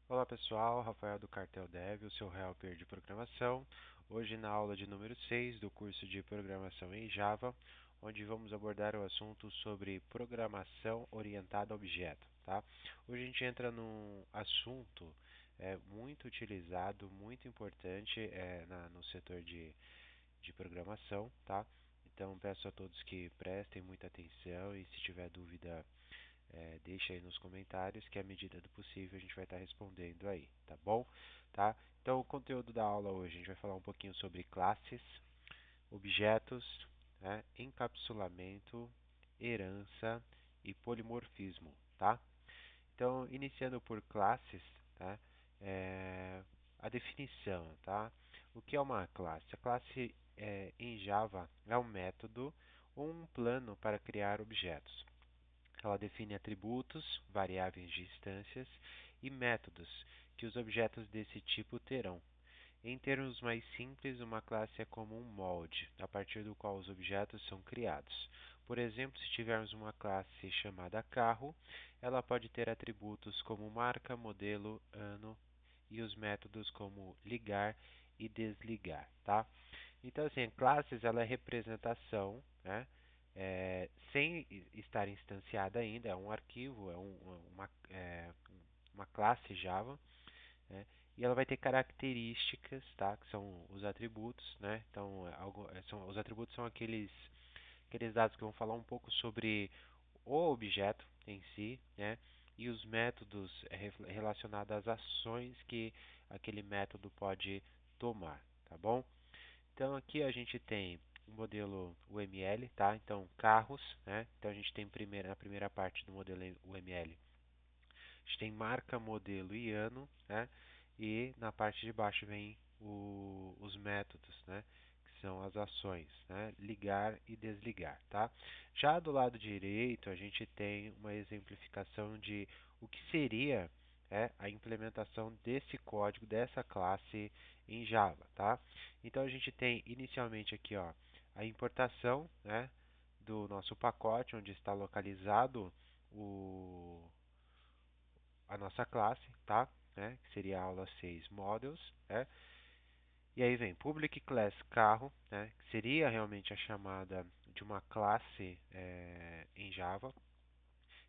Olá pessoal, Rafael do Cartel Dev, o seu helper de programação. Hoje na aula de número 6 do curso de programação em Java, onde vamos abordar o assunto sobre programação orientada a objeto, tá? Hoje a gente entra num assunto muito utilizado, muito importante no setor de programação, tá? Então peço a todos que prestem muita atenção e se tiver dúvida deixa aí nos comentários que à medida do possível a gente vai estar respondendo aí, tá bom? Tá? Então o conteúdo da aula hoje a gente vai falar um pouquinho sobre classes, objetos, né, encapsulamento, herança e polimorfismo, tá? Então iniciando por classes, tá? É, a definição, tá? O que é uma classe? A classe em Java é um método ou um plano para criar objetos. Ela define atributos, variáveis de instâncias e métodos que os objetos desse tipo terão. Em termos mais simples, uma classe é como um molde, a partir do qual os objetos são criados. Por exemplo, se tivermos uma classe chamada carro, ela pode ter atributos como marca, modelo, ano e os métodos como ligar e desligar, tá? Então, assim, classes ela é representação, né? Sem estar instanciada ainda, é um arquivo, uma classe Java, né? E ela vai ter características, tá? Que são os atributos, né? Então, os atributos são aqueles dados que vão falar um pouco sobre o objeto em si, né? E os métodos relacionados às ações que aquele método pode tomar, tá bom? Então aqui a gente tem o modelo UML, tá? Então carros, né? Então a gente tem na primeira parte do modelo UML, a gente tem marca, modelo e ano, né? E na parte de baixo vem os métodos, né? Que são as ações, né? Ligar e desligar, tá? Já do lado direito a gente tem uma exemplificação de o que seria a implementação desse código, dessa classe em Java, tá? Então a gente tem inicialmente aqui, ó, a importação, né, do nosso pacote, onde está localizado a nossa classe, tá? Né, que seria a aula 6, Models, né? E aí vem Public Class Carro, né, que seria realmente a chamada de uma classe em Java.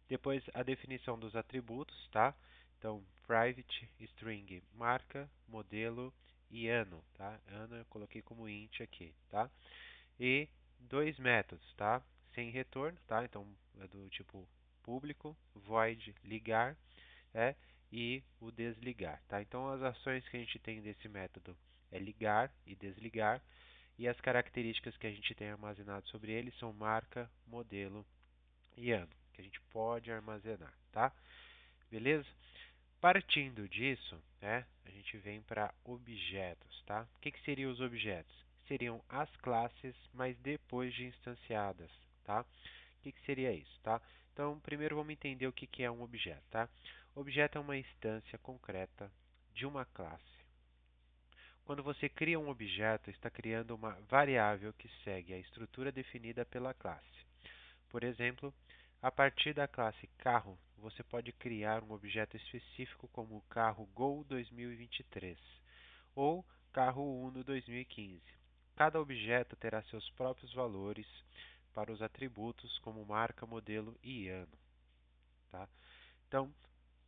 Depois a definição dos atributos, tá? Então, private string marca, modelo e ano, tá? Ano eu coloquei como int aqui, tá? E dois métodos, tá? Sem retorno, tá? Então é do tipo público, void ligar, é, e o desligar, tá? Então as ações que a gente tem desse método é ligar e desligar, e as características que a gente tem armazenado sobre ele são marca, modelo e ano, que a gente pode armazenar, tá? Beleza? Partindo disso, né, a gente vem para objetos, tá? O que seriam os objetos? Seriam as classes, mas depois de instanciadas, tá? O que seria isso, tá? Então, primeiro vamos entender o que é um objeto, tá? Objeto é uma instância concreta de uma classe. Quando você cria um objeto, está criando uma variável que segue a estrutura definida pela classe. Por exemplo, a partir da classe carro, você pode criar um objeto específico como carro Gol 2023 ou carro Uno 2015. Cada objeto terá seus próprios valores para os atributos como marca, modelo e ano. Tá? Então,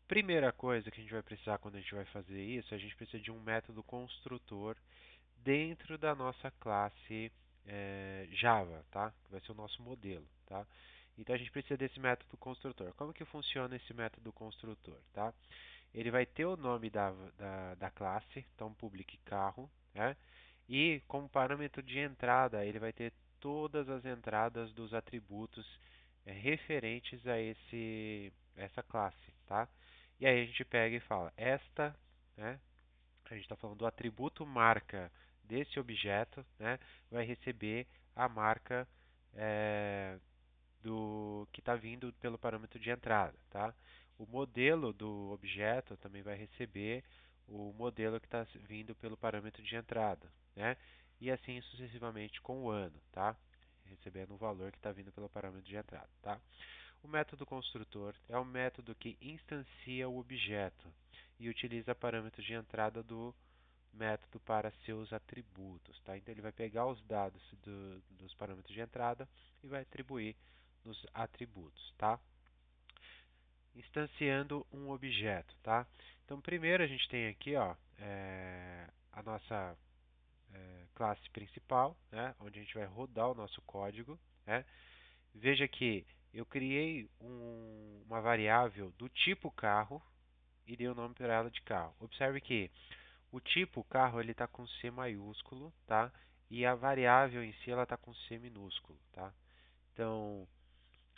primeira coisa que a gente vai precisar quando a gente vai fazer isso, a gente precisa de um método construtor dentro da nossa classe Java, tá? Que vai ser o nosso modelo, tá? Então a gente precisa desse método construtor. Como que funciona esse método construtor, tá? Ele vai ter o nome da classe, então public carro, né? E como parâmetro de entrada, ele vai ter todas as entradas dos atributos referentes a essa classe, tá? E aí a gente pega e fala, né? A gente está falando do atributo marca desse objeto, né? Vai receber a marca do que está vindo pelo parâmetro de entrada, tá? O modelo do objeto também vai receber o modelo que está vindo pelo parâmetro de entrada, né? E assim sucessivamente com o ano, tá? Recebendo o valor que está vindo pelo parâmetro de entrada, tá? O método construtor é o método que instancia o objeto e utiliza parâmetros de entrada do método para seus atributos, tá? Então ele vai pegar os dados dos parâmetros de entrada e vai atribuir nos atributos, tá? Instanciando um objeto, tá? Então primeiro a gente tem aqui, ó, a nossa classe principal, né, onde a gente vai rodar o nosso código, né? Veja que eu criei uma variável do tipo carro e dei o nome para ela de carro. Observe que o tipo carro ele está com C maiúsculo, tá? E a variável em si ela está com C minúsculo, tá? Então,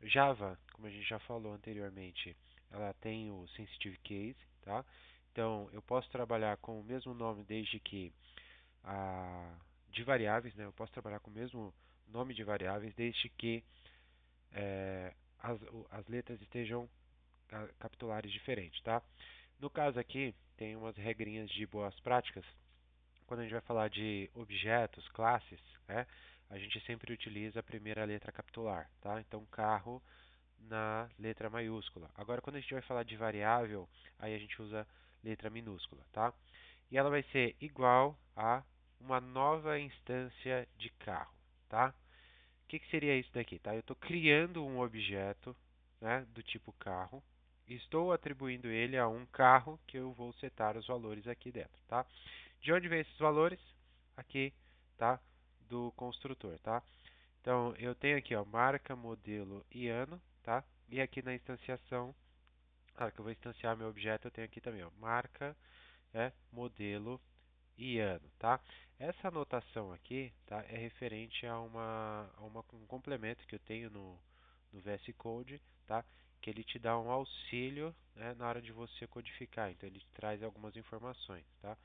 Java, como a gente já falou anteriormente, ela tem o sensitive case, tá? Então, eu posso trabalhar com o mesmo nome desde que de variáveis, né? Eu posso trabalhar com o mesmo nome de variáveis desde que as letras estejam capitulares diferentes, tá? No caso aqui, tem umas regrinhas de boas práticas. Quando a gente vai falar de objetos, classes, né? A gente sempre utiliza a primeira letra capitular, tá? Então, carro na letra maiúscula. Agora, quando a gente vai falar de variável, aí a gente usa letra minúscula, tá? E ela vai ser igual a uma nova instância de carro, tá? O que seria isso daqui, tá? Eu estou criando um objeto, né, do tipo carro e estou atribuindo ele a um carro que eu vou setar os valores aqui dentro, tá? De onde vem esses valores? Aqui, tá? Do construtor, tá? Então, eu tenho aqui, ó, marca, modelo e ano, tá? E aqui na instanciação, que eu vou instanciar meu objeto, eu tenho aqui também, ó, marca, modelo e ano, tá? Essa anotação aqui, tá, é referente a um complemento que eu tenho no VS Code, tá? Que ele te dá um auxílio, né, na hora de você codificar. Então ele te traz algumas informações, tá?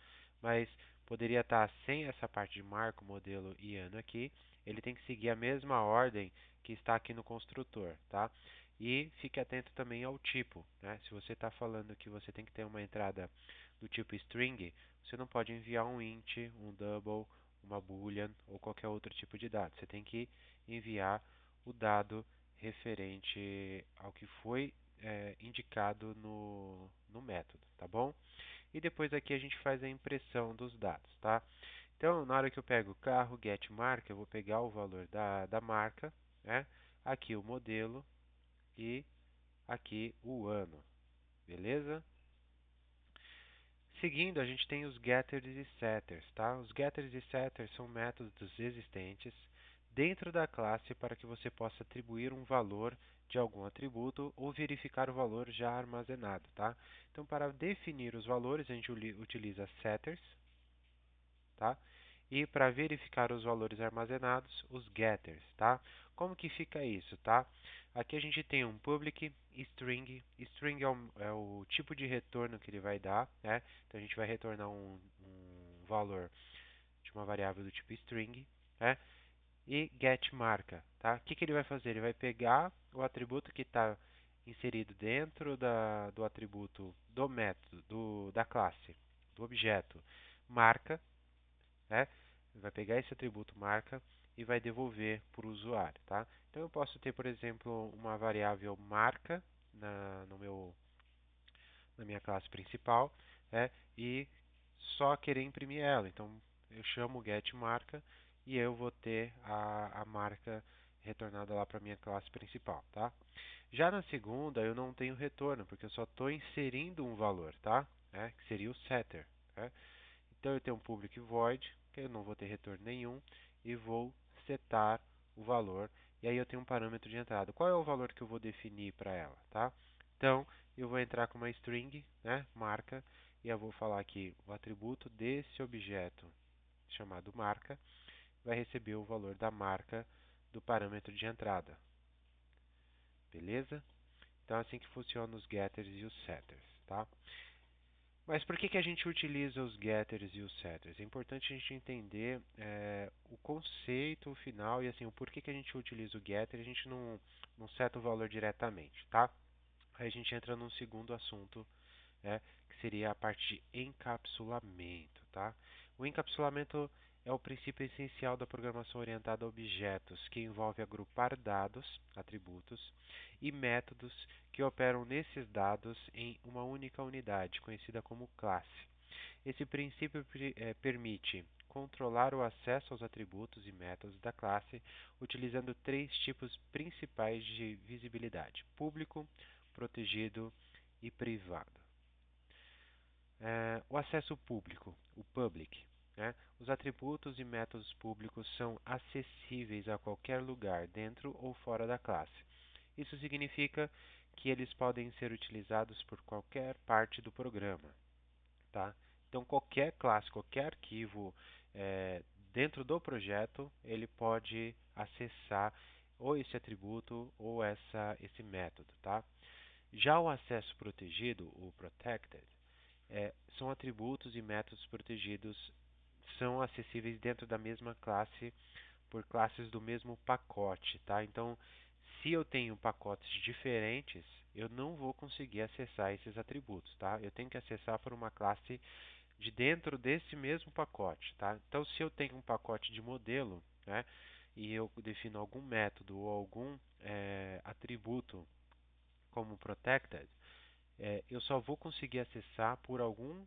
Mas poderia estar sem essa parte de marco, modelo e ano aqui. Ele tem que seguir a mesma ordem que está aqui no construtor, tá? E fique atento também ao tipo, né? Se você está falando que você tem que ter uma entrada do tipo string, você não pode enviar um int, um double, uma boolean ou qualquer outro tipo de dado. Você tem que enviar o dado referente ao que foi indicado no método, tá bom? E depois aqui a gente faz a impressão dos dados, tá? Então, na hora que eu pego o carro, get marca, eu vou pegar o valor da marca, né? Aqui o modelo e aqui o ano, beleza? Seguindo, a gente tem os getters e setters, tá? Os getters e setters são métodos existentes dentro da classe para que você possa atribuir um valor de algum atributo ou verificar o valor já armazenado, tá? Então, para definir os valores, a gente utiliza setters, tá? E para verificar os valores armazenados, os getters, tá? Como que fica isso, tá? Aqui a gente tem um public string. String é o tipo de retorno que ele vai dar, né? Então a gente vai retornar um valor de uma variável do tipo string, né? E get marca, tá? O que ele vai fazer? Ele vai pegar o atributo que está inserido dentro do atributo do método, da classe, do objeto marca, né? Vai pegar esse atributo marca e vai devolver para o usuário, tá? Então eu posso ter, por exemplo, uma variável marca na minha classe principal, né? E só querer imprimir ela. Então eu chamo o get marca e eu vou ter a marca retornada lá para minha classe principal, tá? Já na segunda eu não tenho retorno porque eu só estou inserindo um valor, tá? Que seria o setter, né? Então eu tenho um public void, que eu não vou ter retorno nenhum, e vou setar o valor. E aí eu tenho um parâmetro de entrada. Qual é o valor que eu vou definir para ela, tá? Então eu vou entrar com uma string, né, marca, e eu vou falar que o atributo desse objeto chamado marca vai receber o valor da marca do parâmetro de entrada. Beleza? Então é assim que funcionam os getters e os setters, tá? Mas por que a gente utiliza os getters e os setters? É importante a gente entender o conceito final e assim, o porquê que a gente utiliza o getter e a gente não seta o valor diretamente, tá? Aí a gente entra num segundo assunto, que seria a parte de encapsulamento, tá? O encapsulamento é o princípio essencial da programação orientada a objetos, que envolve agrupar dados, atributos, e métodos que operam nesses dados em uma única unidade, conhecida como classe. Esse princípio permite controlar o acesso aos atributos e métodos da classe utilizando três tipos principais de visibilidade: público, protegido e privado. O acesso público, o public. Né? Os atributos e métodos públicos são acessíveis a qualquer lugar, dentro ou fora da classe. Isso significa que eles podem ser utilizados por qualquer parte do programa. Tá? Então, qualquer classe, qualquer arquivo dentro do projeto, ele pode acessar ou esse atributo ou esse método. Tá? Já o acesso protegido, o protected, são atributos e métodos protegidos, são acessíveis dentro da mesma classe por classes do mesmo pacote, tá? Então, se eu tenho pacotes diferentes, eu não vou conseguir acessar esses atributos, tá? Eu tenho que acessar por uma classe de dentro desse mesmo pacote, tá? Então, se eu tenho um pacote de modelo, né, e eu defino algum método ou algum atributo como protected, eu só vou conseguir acessar por algum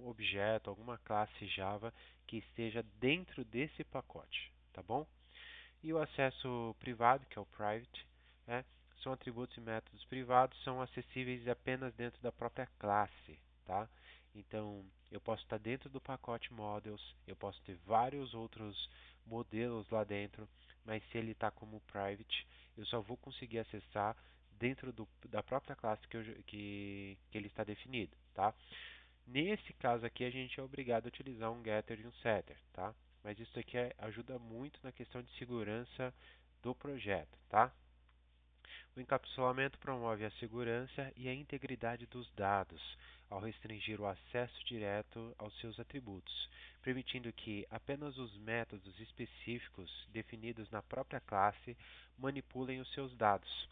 objeto, alguma classe Java que esteja dentro desse pacote, tá bom? E o acesso privado, que é o private, né, são atributos e métodos privados, são acessíveis apenas dentro da própria classe, tá? Então, eu posso estar dentro do pacote models, eu posso ter vários outros modelos lá dentro, mas se ele está como private, eu só vou conseguir acessar dentro da própria classe que ele está definido, tá? Nesse caso aqui, a gente é obrigado a utilizar um getter e um setter, tá? Mas isso aqui ajuda muito na questão de segurança do projeto, tá? O encapsulamento promove a segurança e a integridade dos dados, ao restringir o acesso direto aos seus atributos, permitindo que apenas os métodos específicos definidos na própria classe manipulem os seus dados.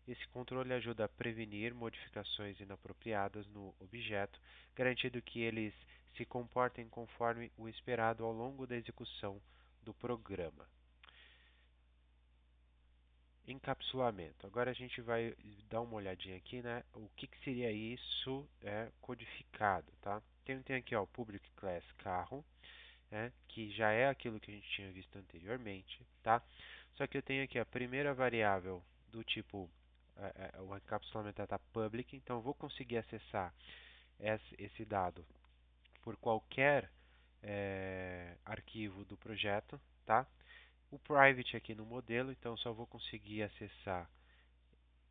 Esse controle ajuda a prevenir modificações inapropriadas no objeto, garantindo que eles se comportem conforme o esperado ao longo da execução do programa. Encapsulamento. Agora a gente vai dar uma olhadinha aqui, né? O que seria isso codificado, tá? Tem aqui ó, o public class carro, que já é aquilo que a gente tinha visto anteriormente, tá? Só que eu tenho aqui a primeira variável do tipo o encapsulamento está public, então eu vou conseguir acessar esse dado por qualquer arquivo do projeto, tá? O private aqui no modelo, então só vou conseguir acessar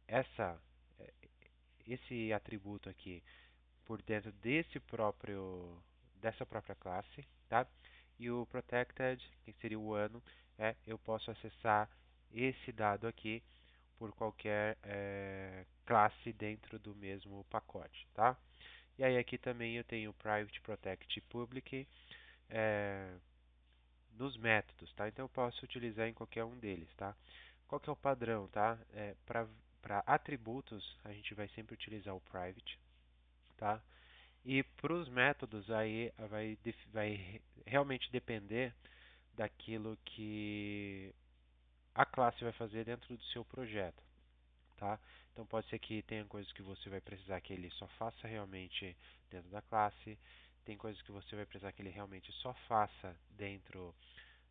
essa, eh, esse atributo aqui por dentro dessa própria classe, tá? E o protected, que seria o ano, eu posso acessar esse dado aqui por qualquer classe dentro do mesmo pacote, tá? E aí aqui também eu tenho private, protect e public nos métodos, tá? Então eu posso utilizar em qualquer um deles, tá? Qual que é o padrão, tá? Para atributos a gente vai sempre utilizar o private, tá? E para os métodos aí vai realmente depender daquilo que a classe vai fazer dentro do seu projeto, tá? Então pode ser que tenha coisas que você vai precisar que ele só faça realmente dentro da classe, tem coisas que você vai precisar que ele realmente só faça dentro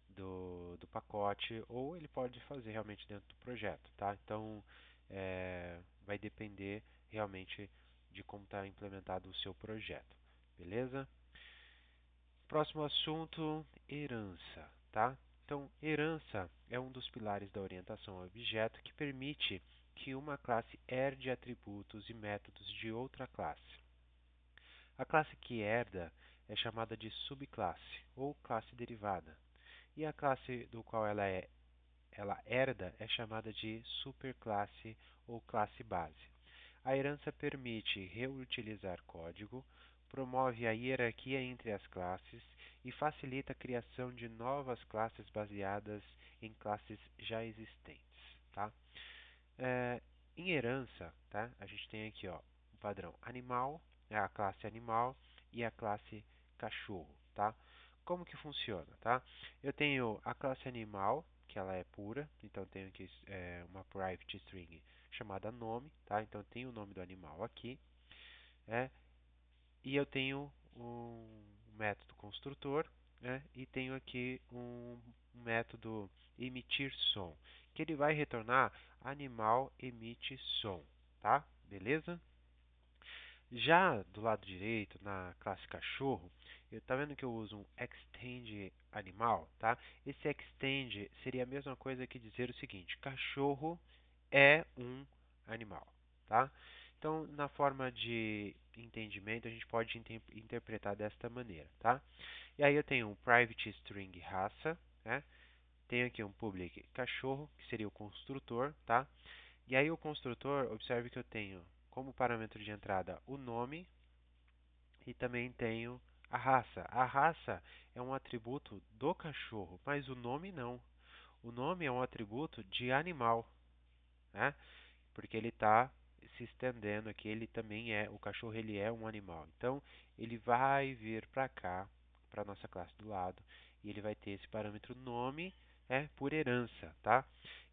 do pacote, ou ele pode fazer realmente dentro do projeto, tá? Então vai depender realmente de como está implementado o seu projeto, beleza? Próximo assunto, herança, tá? Então, herança é um dos pilares da orientação a objeto que permite que uma classe herde atributos e métodos de outra classe. A classe que herda é chamada de subclasse ou classe derivada, e a classe do qual ela herda é chamada de superclasse ou classe base. A herança permite reutilizar código, promove a hierarquia entre as classes e facilita a criação de novas classes baseadas em classes já existentes, tá? É, em herança, tá? A gente tem aqui ó, o padrão animal, a classe animal e a classe cachorro, tá? como que funciona, tá? Eu tenho a classe animal, que ela é pura, então eu tenho aqui uma private string chamada nome, tá? Então eu tenho o nome do animal aqui, né? E eu tenho um método construtor, né? E tenho aqui um método emitir som, que ele vai retornar animal emite som, tá? Beleza? Já do lado direito, na classe cachorro, tá vendo que eu uso um extend animal, tá? Esse extend seria a mesma coisa que dizer o seguinte: cachorro é um animal, tá? Então, na forma de entendimento, a gente pode interpretar desta maneira, tá? E aí eu tenho um private string raça, né? Tenho aqui um public cachorro, que seria o construtor, tá? E aí o construtor, observe que eu tenho como parâmetro de entrada o nome e também tenho a raça. A raça é um atributo do cachorro, mas o nome não. O nome é um atributo de animal, né? Porque ele está se estendendo aqui, ele também o cachorro ele é um animal. Então, ele vai vir para cá, para a nossa classe do lado, e ele vai ter esse parâmetro nome por herança, tá?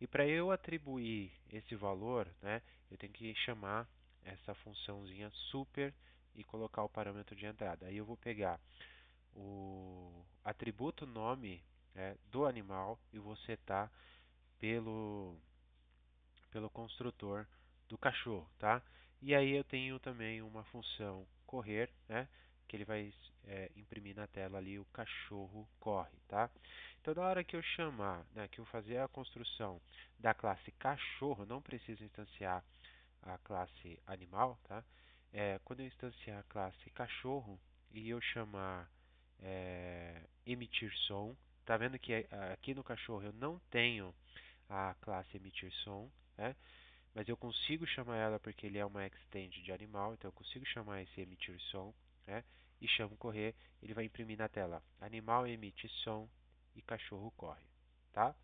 E para eu atribuir esse valor, né, eu tenho que chamar essa funçãozinha super e colocar o parâmetro de entrada. Aí eu vou pegar o atributo nome do animal e vou setar pelo pelo construtor do cachorro, tá? E aí eu tenho também uma função correr, né? Que ele vai imprimir na tela ali o cachorro corre, tá? Então, na hora que eu chamar, né, que eu fazer a construção da classe cachorro, não preciso instanciar a classe animal, tá? Quando eu instanciar a classe cachorro e eu chamar emitir som, tá vendo que aqui no cachorro eu não tenho a classe emitir som, né? Mas eu consigo chamar ela porque ele é uma extend de animal, então eu consigo chamar esse emitir som, né? E chamo correr, ele vai imprimir na tela animal emite som e cachorro corre, tá?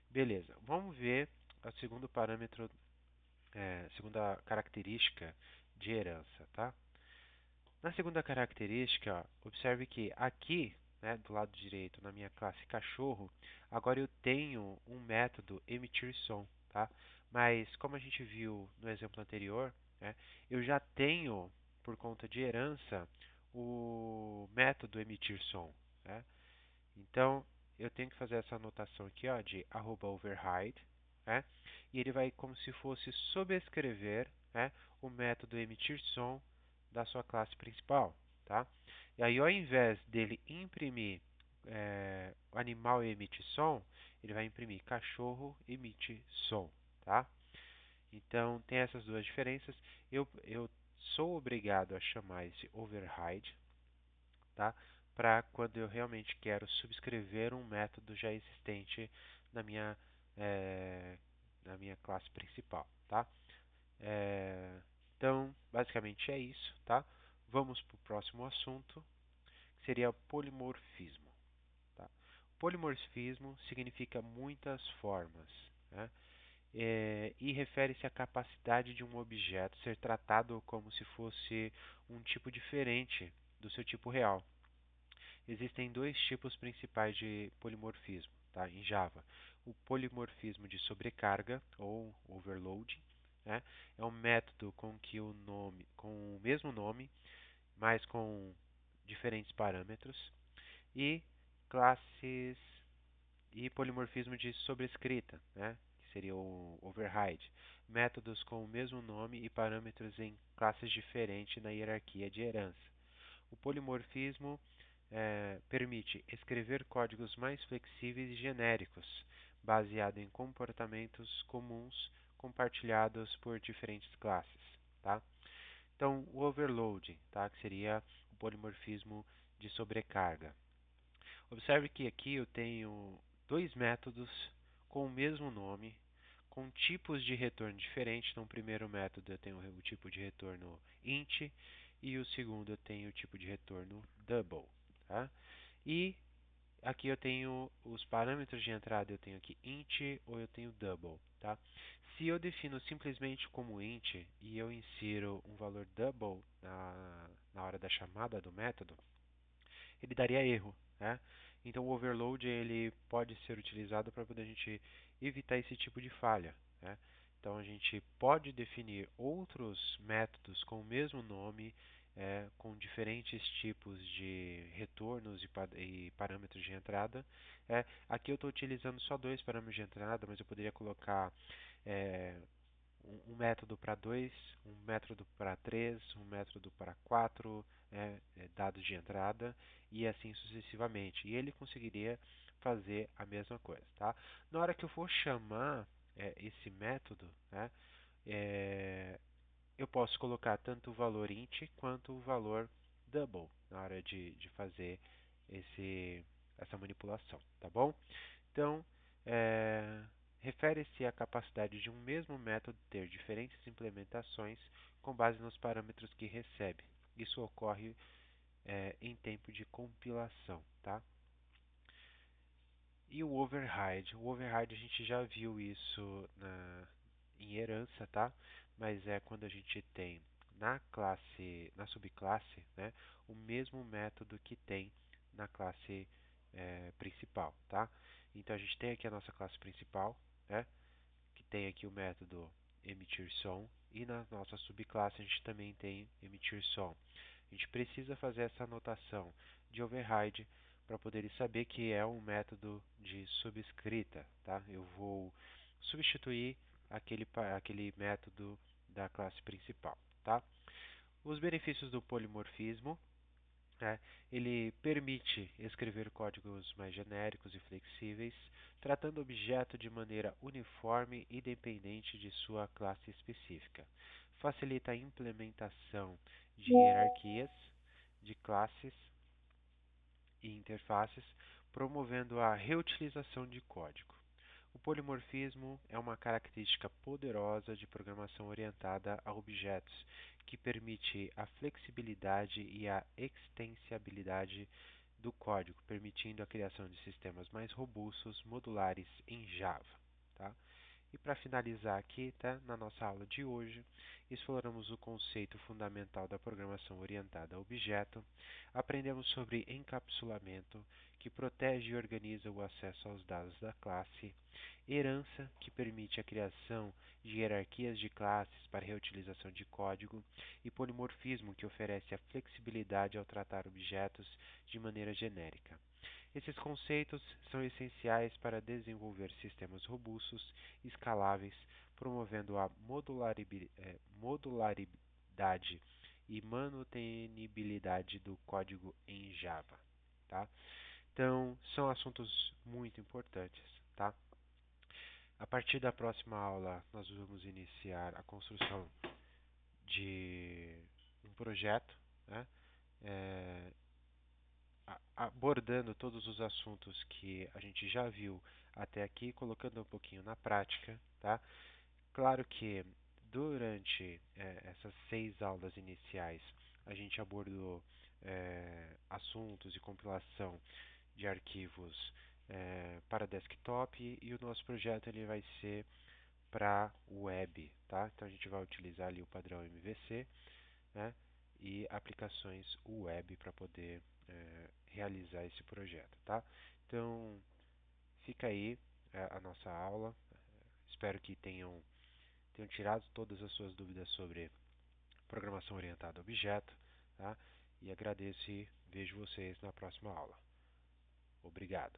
Beleza, vamos ver o segundo parâmetro, segunda característica de herança, tá? Na segunda característica, observe que aqui, né, do lado direito, na minha classe cachorro, agora eu tenho um método emitir som, tá? Mas como a gente viu no exemplo anterior, né, eu já tenho, por conta de herança, o método emitir som, né? Então, eu tenho que fazer essa anotação aqui, ó, de @override, né? E ele vai como se fosse sobrescrever, né, o método emitir som da sua classe principal, tá? E aí, ao invés dele imprimir o animal emite som, ele vai imprimir cachorro emite som, tá? Então, tem essas duas diferenças. Eu sou obrigado a chamar esse override, tá? Para quando eu realmente quero subscrever um método já existente na minha, eh, na minha classe principal, tá? Então, basicamente é isso, tá? Vamos para o próximo assunto, que seria polimorfismo. Tá? Polimorfismo significa muitas formas, né? E refere-se à capacidade de um objeto ser tratado como se fosse um tipo diferente do seu tipo real. Existem dois tipos principais de polimorfismo, tá, em Java. O polimorfismo de sobrecarga, ou overload, né, é um método com o mesmo nome, mas com diferentes parâmetros. E classes e polimorfismo de sobrescrita, né, que seria o override. Métodos com o mesmo nome e parâmetros em classes diferentes na hierarquia de herança. O polimorfismo permite escrever códigos mais flexíveis e genéricos, baseado em comportamentos comuns compartilhados por diferentes classes, tá? Então, o overload, tá? Que seria o polimorfismo de sobrecarga. Observe que aqui eu tenho dois métodos com o mesmo nome, com tipos de retorno diferentes. Então, o primeiro método eu tenho o tipo de retorno int e o segundo eu tenho o tipo de retorno double. Tá? E aqui eu tenho os parâmetros de entrada, eu tenho aqui int ou eu tenho double. Tá? Se eu defino simplesmente como int e eu insiro um valor double na hora da chamada do método, ele daria erro, né? Então o overload ele pode ser utilizado para poder a gente evitar esse tipo de falha, né? Então a gente pode definir outros métodos com o mesmo nome, com diferentes tipos de retornos e parâmetros de entrada. Aqui eu estou utilizando só dois parâmetros de entrada, mas eu poderia colocar é, um método para 2, um método para 3, um método para 4 dados de entrada e assim sucessivamente. E ele conseguiria fazer a mesma coisa. Tá? Na hora que eu for chamar esse método, né, é, eu posso colocar tanto o valor int quanto o valor double na hora de fazer essa manipulação. Tá bom? Então, é, refere-se à capacidade de um mesmo método ter diferentes implementações com base nos parâmetros que recebe. Isso ocorre em tempo de compilação, tá? E o override? O override a gente já viu isso em herança, tá? Mas é quando a gente tem na subclasse, né, o mesmo método que tem na classe principal, tá? Então a gente tem aqui a nossa classe principal, né, que tem aqui o método emitir som, e na nossa subclasse a gente também tem emitir som. A gente precisa fazer essa anotação de override para poder saber que é um método de subscrita, tá? Eu vou substituir aquele método da classe principal, tá? Os benefícios do polimorfismo: ele permite escrever códigos mais genéricos e flexíveis, tratando o objeto de maneira uniforme e independente de sua classe específica. Facilita a implementação de hierarquias de classes e interfaces, promovendo a reutilização de código. O polimorfismo é uma característica poderosa de programação orientada a objetos, que permite a flexibilidade e a extensibilidade do código, permitindo a criação de sistemas mais robustos, modulares em Java. Tá? E para finalizar aqui, tá, na nossa aula de hoje, exploramos o conceito fundamental da programação orientada a objeto, aprendemos sobre encapsulamento, que protege e organiza o acesso aos dados da classe, herança, que permite a criação de hierarquias de classes para reutilização de código, e polimorfismo, que oferece a flexibilidade ao tratar objetos de maneira genérica. Esses conceitos são essenciais para desenvolver sistemas robustos, escaláveis, promovendo a modularidade e manutenibilidade do código em Java. Tá? Então, são assuntos muito importantes. Tá? A partir da próxima aula, nós vamos iniciar a construção de um projeto, né? É, abordando todos os assuntos que a gente já viu até aqui, colocando um pouquinho na prática, tá? Claro que durante essas 6 aulas iniciais a gente abordou assuntos de compilação de arquivos para desktop, e o nosso projeto ele vai ser para web, tá? Então a gente vai utilizar ali o padrão MVC, né, e aplicações web para poder realizar esse projeto, tá? Então, fica aí a nossa aula. Espero que tenham tirado todas as suas dúvidas sobre programação orientada a objeto, tá? E agradeço e vejo vocês na próxima aula. Obrigado.